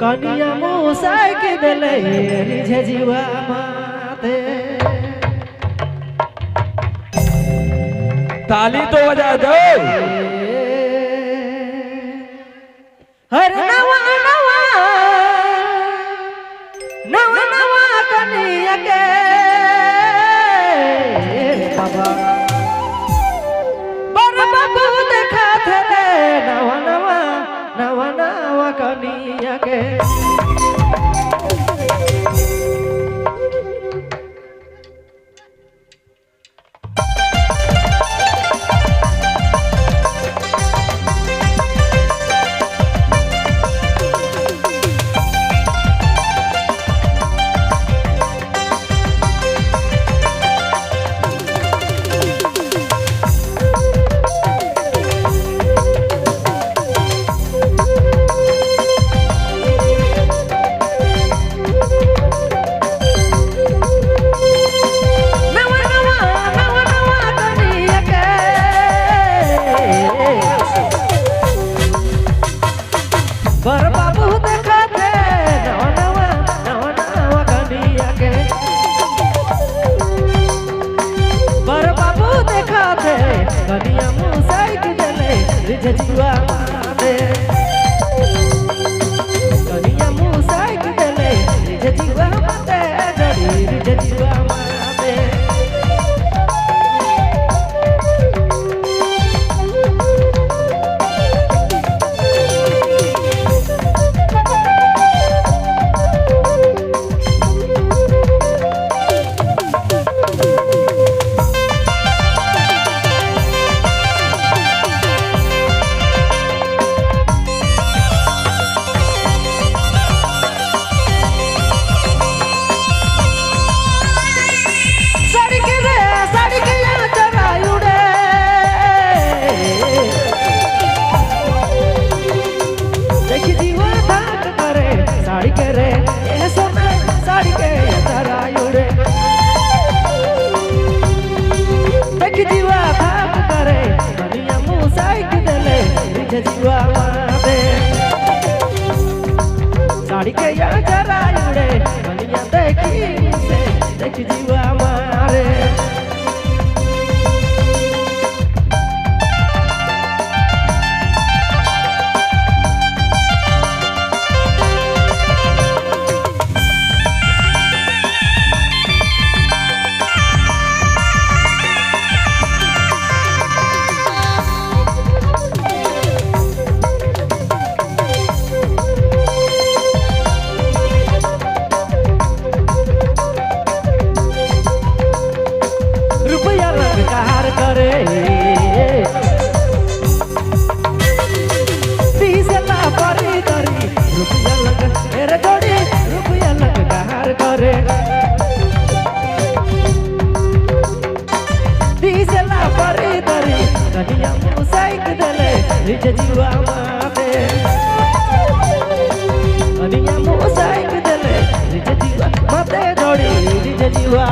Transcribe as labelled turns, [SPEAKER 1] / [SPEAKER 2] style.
[SPEAKER 1] कनिया मुसाई के दिले रिझे जीवा माते
[SPEAKER 2] ताली तो बजा दो।
[SPEAKER 1] हर नवा नवा नवा नवा कनिया के बाबा बर बाबू देखा थे नवा नवा नवा नवा कनिया के बर बाबू देखा थे नवा नवा नवा नवा कनिया के बर बाबू देखा थे कनिया मुसाई के दिले रिझे जीवा माते कनिया मुसाई के दिले रिझे जीवा माते जड़ी रिझे जीवा माते जीवा माते साड़ी के या जरा उड़े कनिया देखी से देख जीवा मारे कनिया मुसाई के दिले रिझे जीवा माते कनिया मुसाई के दिले रिझे जीवा माते जोड़ी रिझे जीवा